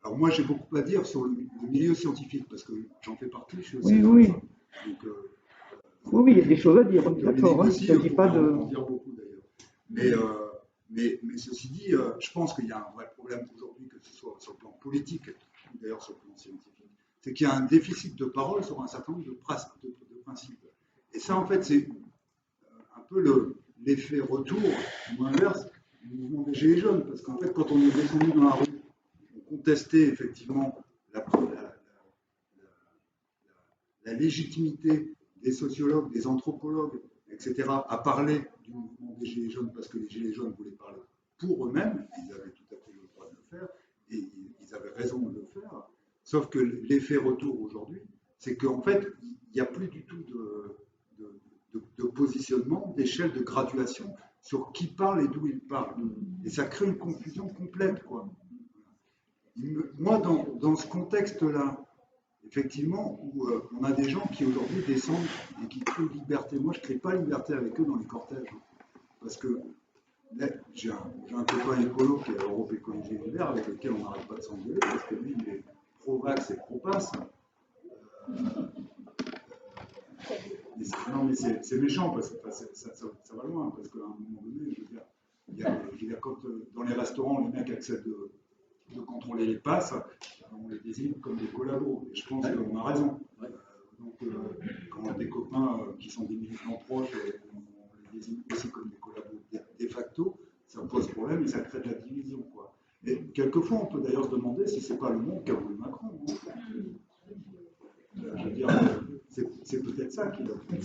alors moi j'ai beaucoup à dire sur le milieu scientifique, parce que j'en fais partie, je suis aussi oui. Donc, oui, il y a des choses à dire, d'accord, aussi, ça ne dit pas de... en dire beaucoup d'ailleurs. Mais ceci dit, je pense qu'il y a un vrai problème aujourd'hui, que ce soit sur le plan politique, ou d'ailleurs sur le plan scientifique, c'est qu'il y a un déficit de parole sur un certain nombre de principes. Et ça, en fait, c'est un peu l'effet retour, ou inverse, du mouvement des Gilets jaunes. Parce qu'en fait, quand on est descendu dans la rue, on contestait effectivement la légitimité des sociologues, des anthropologues, etc., à parler du mouvement des Gilets jaunes, parce que les Gilets jaunes voulaient parler pour eux-mêmes, ils avaient tout à fait le droit de le faire, et ils avaient raison de le faire. Sauf que l'effet retour aujourd'hui, c'est qu'en fait, il n'y a plus du tout de positionnement, d'échelle de graduation sur qui parle et d'où il parle. Et ça crée une confusion complète, quoi. Moi, dans ce contexte-là, effectivement, où on a des gens qui aujourd'hui descendent et qui crient liberté. Moi, je ne crie pas liberté avec eux dans les cortèges. Parce que là, j'ai un copain écolo qui est à Europe Écologie Les Verts, avec lequel on n'arrête pas de s'engueuler, parce que lui, il est pro-vax et pro-pass. Non, mais c'est méchant, parce que ça va loin, parce qu'à un moment donné, je veux dire, quand dans les restaurants, les mecs acceptent de contrôler les passes, on les désigne comme des collabos. Et je pense qu'on a raison. Donc, quand on a des copains qui sont des militants proches, on les désigne aussi comme des collabos de facto, ça pose problème et ça crée de la division, quoi. Et quelquefois, on peut d'ailleurs se demander si c'est pas le monde qu'a voulu Macron. Hein. Je veux dire, ça qu'il a fait.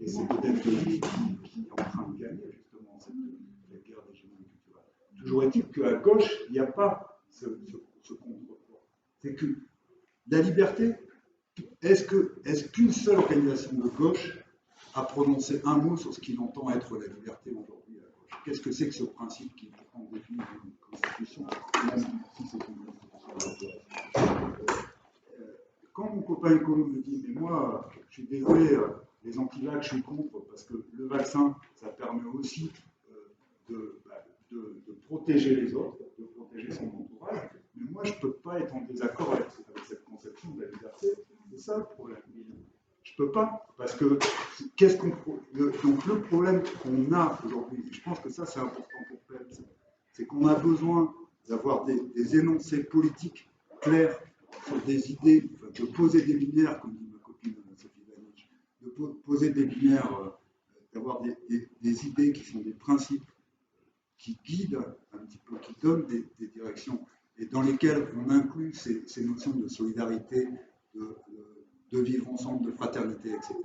Et c'est peut-être lui qui est en train de gagner justement cette guerre d'hégémonie culturelle. Toujours est-il qu'à gauche, il n'y a pas ce contrepoids. C'est que la liberté, est-ce qu'une seule organisation de gauche a prononcé un mot sur ce qu'il entend être la liberté aujourd'hui à gauche? Qu'est-ce que c'est que ce principe qui prend défini une constitution, même si c'est une constitution? Quand mon copain écolo me dit, mais moi, je suis désolé, les anti-vax, je suis contre, parce que le vaccin, ça permet aussi de protéger les autres, de protéger son entourage, mais moi, je ne peux pas être en désaccord avec cette conception de la liberté. C'est ça le problème. Je ne peux pas, parce que donc le problème qu'on a aujourd'hui, et je pense que ça c'est important pour PEPS, c'est qu'on a besoin d'avoir des énoncés politiques clairs sur des idées, de poser des lumières, comme dit ma copine Sophie Vanich, de poser des lumières, d'avoir des idées qui sont des principes qui guident un petit peu, qui donnent des directions, et dans lesquelles on inclut ces notions de solidarité, de vivre ensemble, de fraternité, etc.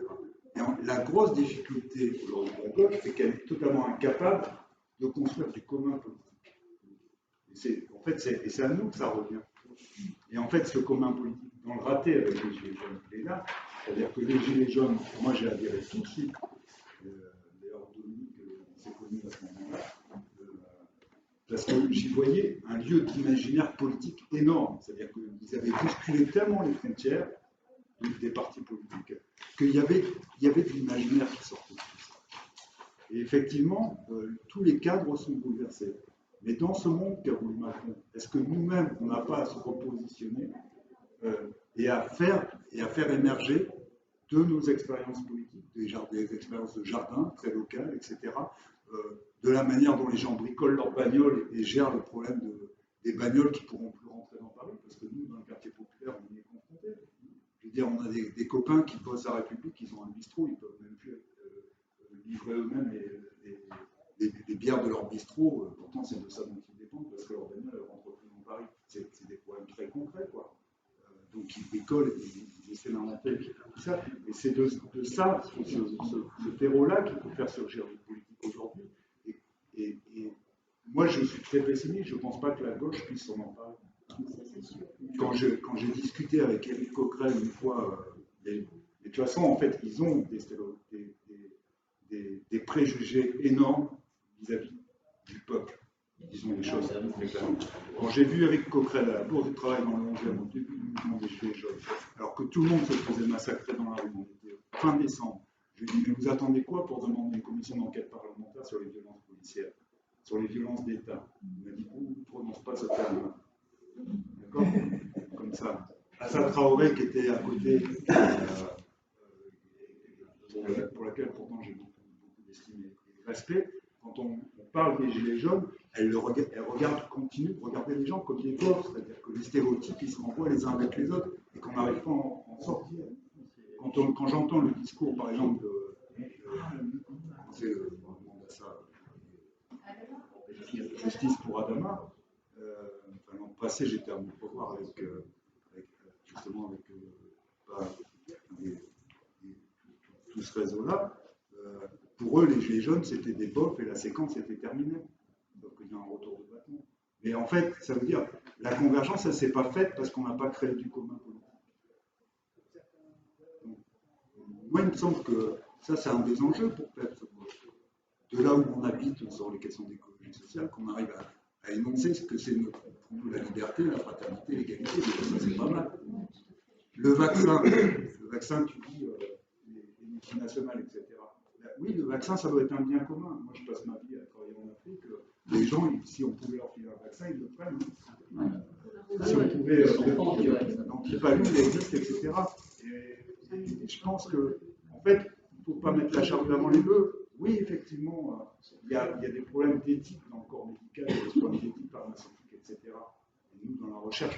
Et la grosse difficulté aujourd'hui de la gauche, c'est qu'elle est totalement incapable de construire du commun politique. Et c'est à nous que ça revient. Et en fait, ce commun politique, dans le raté avec les Gilets jaunes, il est là. C'est-à-dire que les Gilets jaunes, moi j'ai adhéré tout de suite. D'ailleurs, Dominique s'est connu à ce moment-là. Parce que j'y voyais un lieu d'imaginaire politique énorme. C'est-à-dire qu'ils avaient bousculé tellement les frontières des partis politiques qu'il y avait de l'imaginaire qui sortait de tout ça. Et effectivement, tous les cadres sont bouleversés. Mais dans ce monde qu'a voulu Macron, est-ce que nous-mêmes, on n'a pas à se repositionner et à faire émerger de nos expériences politiques, des expériences de jardin très locales, etc., de la manière dont les gens bricolent leurs bagnoles et gèrent le problème des bagnoles qui ne pourront plus rentrer dans Paris, parce que nous, dans le quartier populaire, on y est confrontés. Je veux dire, on a des copains qui bossent à République, ils ont un bistrot, ils ne peuvent même plus livrer eux-mêmes les bières de leur bistrot. Pourtant, c'est de ça dont ils dépendent, parce que leur bagnole ne rentre plus dans Paris. C'est des problèmes très concrets, quoi. Donc, ils bricolent, ils essaient d'inventer tout ça. Et c'est de ça, ce terreau-là, qu'il faut faire surgir une politique aujourd'hui. Et moi, je suis très pessimiste, je ne pense pas que la gauche puisse s'en emparer. Quand j'ai discuté avec Éric Coquerel une fois, de toute façon, en fait, ils ont des préjugés énormes vis-à-vis du peuple. Disons les choses très clairement. Quand j'ai vu Éric Coquerel à la Bourse du Travail dans le 11e, au début du mouvement des Gilets jaunes, alors que tout le monde se faisait massacrer dans la rue, on était fin décembre, je lui ai dit, mais vous attendez quoi pour demander une commission d'enquête parlementaire sur les violences policières, sur les violences d'État? Il m'a dit, vous ne prononcez pas ce terme-là. D'accord? Comme ça. Assa Traoré, qui était à côté, pour laquelle pourtant j'ai beaucoup d'estime et de respect, quand on parle des Gilets jaunes, elle continue de regarder les gens comme des pauvres, c'est-à-dire que les stéréotypes, ils se renvoient les uns avec les autres et qu'on n'arrive pas à en sortir. Quand j'entends le discours, par exemple, Justice pour Adama, l'an passé, j'étais à Montrevoir justement tout ce réseau-là. Pour eux, les Gilets jaunes, c'était des bofs et la séquence était terminée. Donc il y a un retour de bâton. Mais en fait, ça veut dire la convergence, elle ne s'est pas faite parce qu'on n'a pas créé du commun politique. Donc, moi, il me semble que ça, c'est un des enjeux pour PEPS. De là où on habite sur les questions d'écologie sociale, qu'on arrive à énoncer ce que c'est pour nous la liberté, la fraternité, l'égalité. Ça, c'est pas mal. Le vaccin, tu dis, les multinationales, etc. Oui, le vaccin, ça doit être un bien commun. Moi, je passe ma vie à travailler en Afrique. Les gens, si on pouvait leur filer un vaccin, ils le prennent. Si on pouvait, l'antipalud, il existe, etc. Et je pense que, en fait, il ne faut pas mettre la charrue avant les bœufs. Oui, effectivement, il y a des problèmes d'éthique dans le corps médical, il y a des problèmes d'éthique pharmaceutique, etc. Et nous, dans la recherche,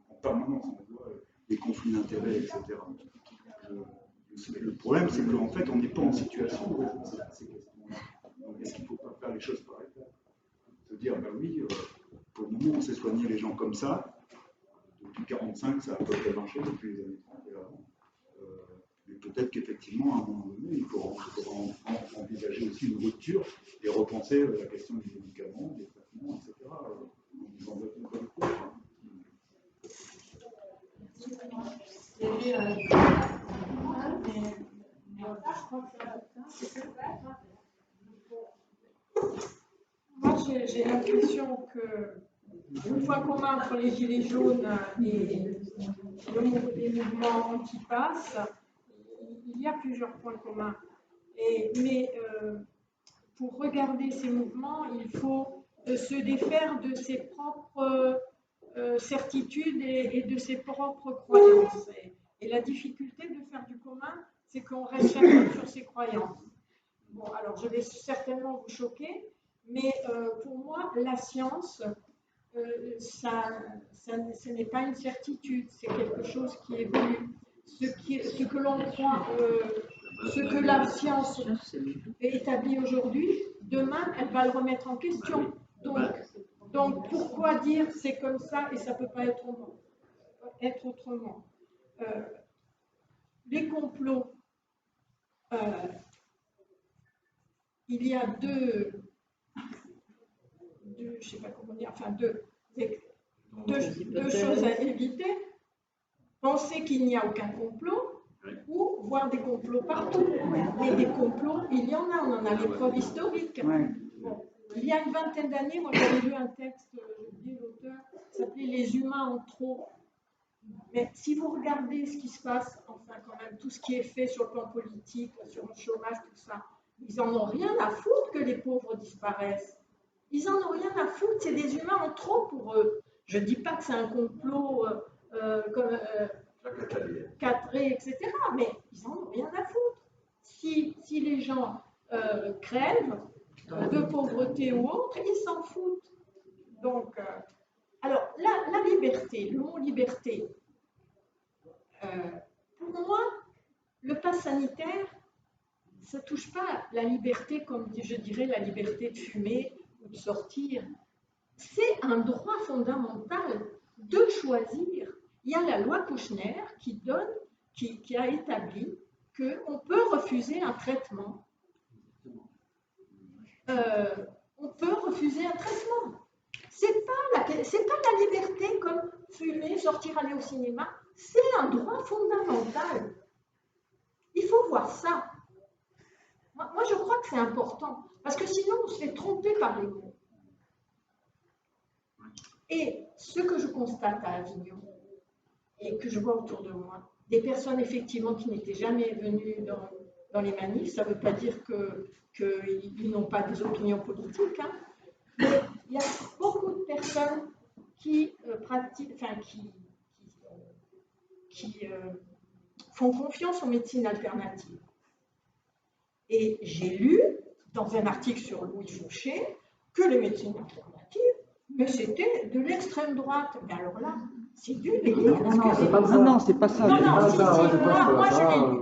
en permanence, on voit des conflits d'intérêts, etc. Le problème, c'est qu'en fait, on n'est pas en situation de résoudre ces questions-là. Donc, est-ce qu'il ne faut pas faire les choses par étapes? Se dire, ben oui, pour le moment, on s'est soigné les gens comme ça. Depuis 1945, ça a à peu près marché depuis les années 30 et avant. Mais pour peut-être qu'effectivement, à un moment donné, il faudra envisager aussi une rupture et repenser la question des médicaments, des traitements, etc. Nous en avons pas beaucoup. Moi, j'ai l'impression que le point commun entre les Gilets jaunes et les mouvements anti-pass, il y a plusieurs points communs. Mais pour regarder ces mouvements, il faut se défaire de ses propres certitudes et de ses propres croyances. Et la difficulté de faire du commun, c'est qu'on reste chacun sur ses croyances. Bon, alors je vais certainement vous choquer, mais pour moi, la science, ce n'est pas une certitude, c'est quelque chose qui évolue. Ce que l'on croit, ce que la science établit aujourd'hui, demain, elle va le remettre en question. Donc pourquoi dire c'est comme ça et ça ne peut pas être autrement? Les complots, il y a deux je sais pas comment dire, enfin deux choses à éviter. Penser qu'il n'y a aucun complot ou voir des complots partout. Mais des complots, il y en a, on en a les preuves historiques. Bon, il y a une vingtaine d'années, moi j'avais lu un texte, j'ai oublié l'auteur, qui s'appelait Les humains en trop. Mais si vous regardez ce qui se passe, enfin quand même, tout ce qui est fait sur le plan politique, sur le chômage, tout ça, ils n'en ont rien à foutre que les pauvres disparaissent. Ils n'en ont rien à foutre, c'est des humains en trop pour eux. Je ne dis pas que c'est un complot comme cadré, etc., mais ils n'en ont rien à foutre. Si les gens crèvent de pauvreté ou autre, ils s'en foutent. Donc, alors, la liberté, le mot liberté, pour moi, le pass sanitaire, ça ne touche pas la liberté, comme je dirais, la liberté de fumer ou de sortir. C'est un droit fondamental de choisir. Il y a la loi Kouchner qui a établi qu'on peut refuser un traitement. On peut refuser un traitement. C'est pas la liberté comme fumer, sortir, aller au cinéma. C'est un droit fondamental. Il faut voir ça. Moi, je crois que c'est important, parce que sinon, on se fait tromper par les mots. Et ce que je constate à Avignon, et que je vois autour de moi, des personnes effectivement qui n'étaient jamais venues dans les manifs, ça ne veut pas dire qu'ils n'ont pas des opinions politiques, hein, mais il y a beaucoup de personnes qui font confiance aux médecines alternatives. Et j'ai lu dans un article sur Louis Fouché que les médecines alternatives, mais c'était de l'extrême droite. Mais alors là, c'est du délire. Non, c'est pas ça. Non, si, moi je l'ai lu.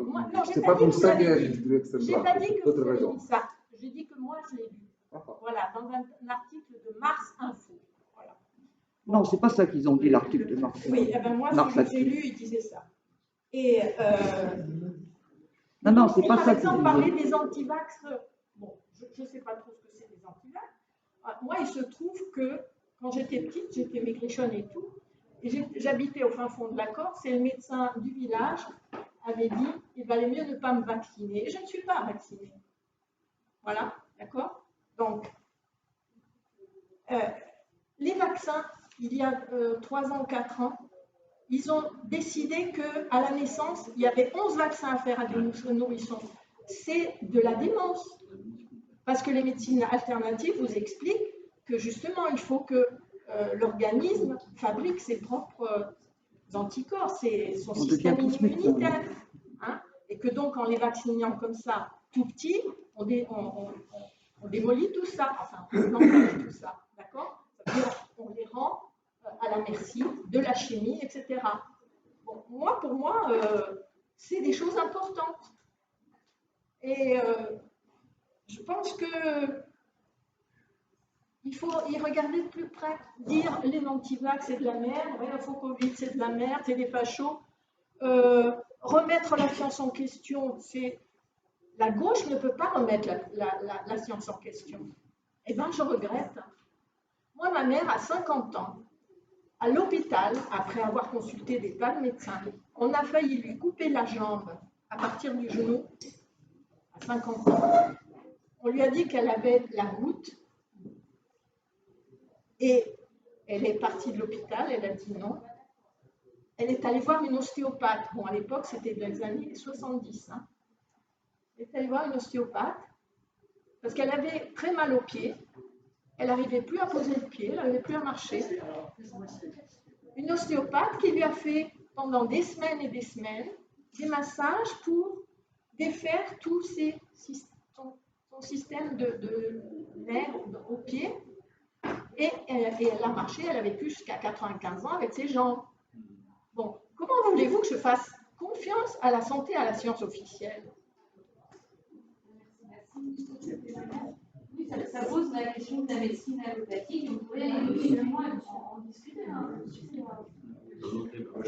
C'est pas pour ça que j'ai dit de l'extrême droite. J'ai pas dit que vous avez dit ça. J'ai dit que moi je l'ai lu. Voilà, dans un article de Mars Info. Voilà. Non, c'est pas ça qu'ils ont dit, l'article de Mars. Oui, eh ben moi, ce que j'ai lu, il disait ça. Et non, c'est pas ça. Par exemple, parler des antivax, bon, je ne sais pas trop ce que c'est des antivax. Moi, il se trouve que quand j'étais petite, j'étais maigrichonne et tout, et j'habitais au fin fond de la Corse, et le médecin du village avait dit il valait mieux ne pas me vacciner. Et je ne suis pas vaccinée. Voilà, d'accord? Donc, les vaccins, il y a 3 ans ou 4 ans, ils ont décidé qu'à la naissance, il y avait 11 vaccins à faire à des nourrissons. C'est de la démence. Parce que les médecines alternatives vous expliquent que justement, il faut que l'organisme fabrique ses propres anticorps, son système immunitaire. Hein, et que donc, en les vaccinant comme ça, tout petit, on démolit tout ça. Enfin, on empêche tout ça. D'accord? Ça veut dire qu'on les rend à la merci de la chimie, etc. Bon, pour moi, c'est des choses importantes. Et je pense que il faut y regarder de plus près. Dire les antivax, c'est de la merde, rien faux Covid, c'est de la merde, c'est des fachos. remettre la science en question, c'est la gauche ne peut pas remettre la science en question. Eh bien, je regrette. Moi, ma mère a 50 ans. À l'hôpital, après avoir consulté des tas de médecins, on a failli lui couper la jambe à partir du genou à 50 ans. On lui a dit qu'elle avait la goutte et elle est partie de l'hôpital, elle a dit non. Elle est allée voir une ostéopathe. Bon, à l'époque, c'était dans les années 70. Hein. Elle est allée voir une ostéopathe parce qu'elle avait très mal au pied. Elle n'arrivait plus à poser le pied, elle n'arrivait plus à marcher. Une ostéopathe qui lui a fait pendant des semaines et des semaines des massages pour défaire tout son système de nerfs au pied. Et elle a marché, elle a vécu jusqu'à 95 ans avec ses jambes. Bon, comment voulez-vous que je fasse confiance à la santé, à la science officielle? Oui, ça pose la question de la médecine allopathique, on pourrait évidemment en discuter. Hein.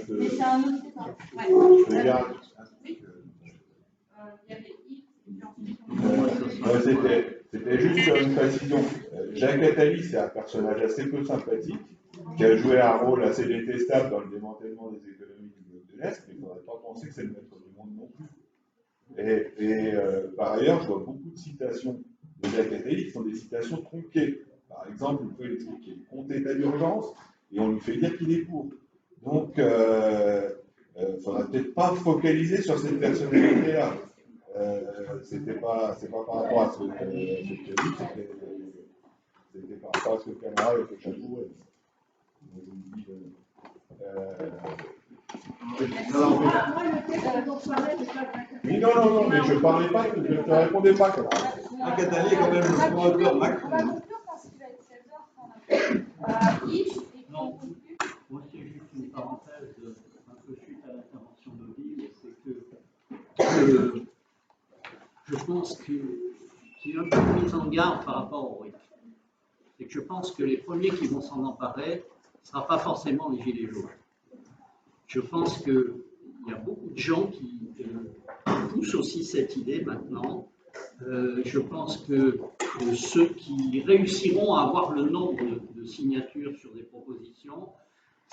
Mais c'est un autre débat. Ouais. Je vais dire. Il y avait C'était juste une précision. Jacques Attali, c'est un personnage assez peu sympathique, qui a joué un rôle assez détestable dans le démantèlement des économies du bloc de l'Est, mais il ne faudrait pas penser que c'est le maître du monde non plus. Et par ailleurs, je vois beaucoup de citations de Jacques Attali qui sont des citations tronquées. Par exemple, on peut expliquer le compte état d'urgence et on lui fait dire qu'il est pour. Donc, il ne faudrait peut-être pas focaliser sur cette personnalité-là. C'est pas par rapport à ce que tu as dit, c'était par rapport à ce que Camara avec le chapeau. Oui, non, mais je parlais pas, je ne te répondais pas, Camara. Attali est quand même le promoteur Macron. On va conclure parce qu'il va être 16h. Moi, c'est juste une parenthèse, un peu suite à l'intervention d'Odile, c'est que je pense qu'il y a un peu de mise en garde par rapport au risque. C'est que je pense que les premiers qui vont s'en emparer, ce ne sera pas forcément les gilets jaunes. Je pense qu'il y a beaucoup de gens qui poussent aussi cette idée maintenant. Je pense que ceux qui réussiront à avoir le nombre de signatures sur des propositions,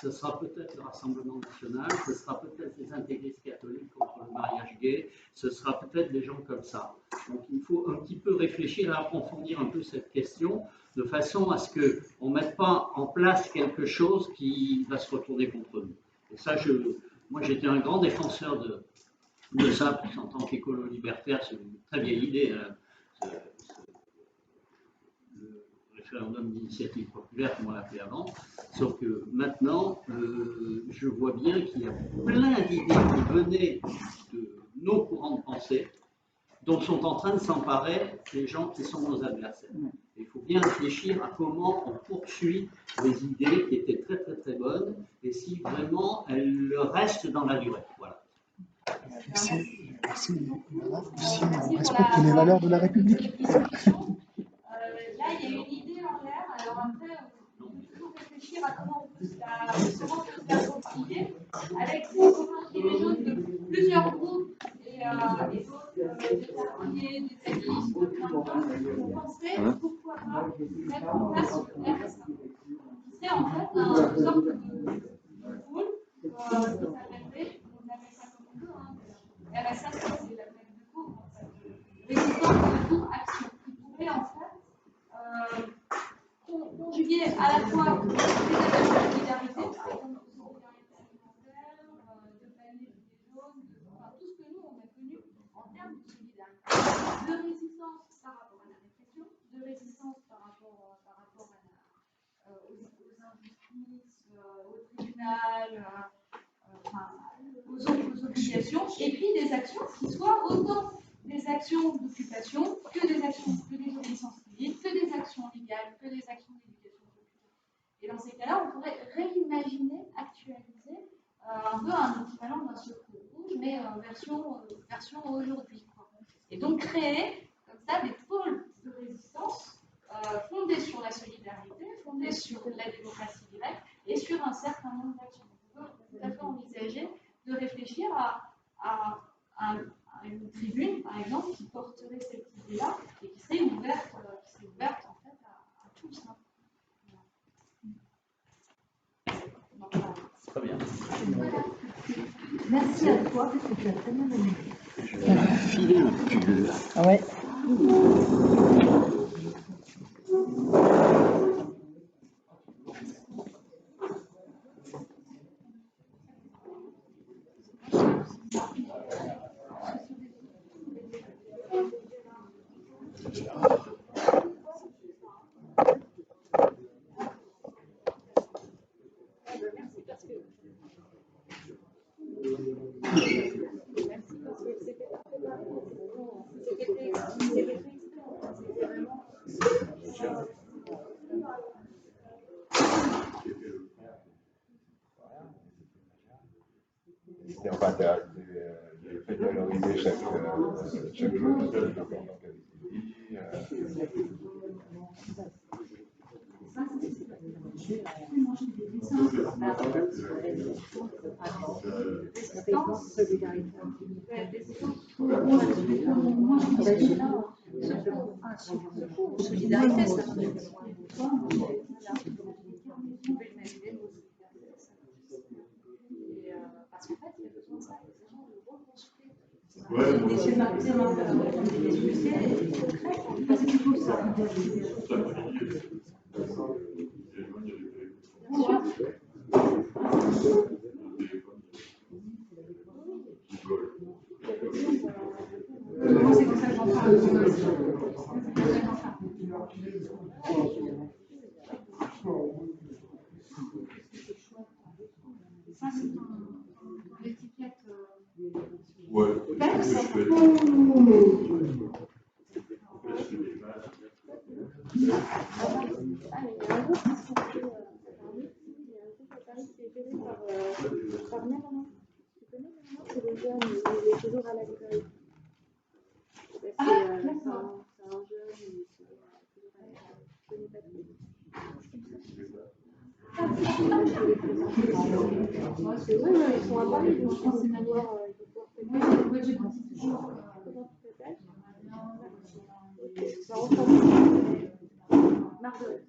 ce sera peut-être le Rassemblement national, ce sera peut-être les intégristes catholiques contre le mariage gay, ce sera peut-être des gens comme ça. Donc il faut un petit peu réfléchir et approfondir un peu cette question, de façon à ce qu'on ne mette pas en place quelque chose qui va se retourner contre nous. Et ça, moi j'étais un grand défenseur de ça, parce qu'en tant qu'écolo-libertaire, c'est une très vieille idée, hein, le référendum d'initiative populaire, comme on l'appelait avant, sauf que maintenant, je vois bien qu'il y a plein d'idées qui venaient de nos courants de pensée, dont sont en train de s'emparer les gens qui sont nos adversaires. Il faut bien réfléchir à comment on poursuit les idées qui étaient très très très bonnes, et si vraiment elles restent dans la durée. Voilà. Merci. Aussi, on respecte les valeurs de la République. Là, il y a une idée en l'air. Alors après, on peut toujours réfléchir à comment on peut se l'approprier avec des jeunes de plusieurs groupes et d'autres, des quartiers, des activistes, pour penser pourquoi pas mettre en place le RSA, qui serait en fait une sorte de pôle qui s'appellerait, on appelle ça comme on veut, hein, RSA, c'est la plaque de cours, en fait. Résistance pour action, qui pourrait en fait conjuguer à la fois des actions de solidarité, par exemple de solidarité alimentaire, de panier des jaunes, enfin, tout ce que nous on a connu en termes de solidarité, de résistance par rapport à la répression, de résistance par rapport aux injustices, au tribunal, aux obligations, et puis des actions qui soient autant des actions d'occupation que des obéissances civiles, que des actions légales, que des actions d'éducation populaire. Et dans ces cas-là, on pourrait réimaginer, actualiser un peu un équivalent d'un secours rouge, mais version aujourd'hui. Et donc créer comme ça des pôles de résistance fondés sur la solidarité, fondés sur la démocratie directe et sur un certain nombre d'actions. On peut tout à fait envisager de réfléchir à Merci à toi, parce que tu as très bien aimé. Je vais filer un pull. Ah ouais. Enfin, le fait de valoriser chaque chose, le développement Solidarité, ça. Parce qu'en fait, il y a besoin de ça, il y a besoin de reconstruire. Des yeux marqués, des succès, et concrets, parce qu'il faut ça. Moi, c'est comme ça que j'en parle. Ça, c'est l'étiquette. Ouais, c'est le jeune, il est toujours à la librairie. C'est un jeune, il est toujours à la librairie. Je connais pas trop. C'est vrai, ils sont à Paris, donc je pense qu'il faut pouvoir ça ressemble. Marguerite.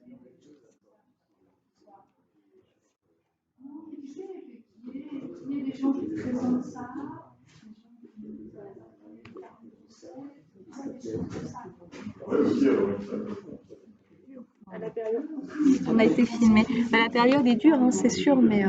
Il y a des gens qui présentent ça. On a été filmé. La période est dure, hein, c'est sûr, mais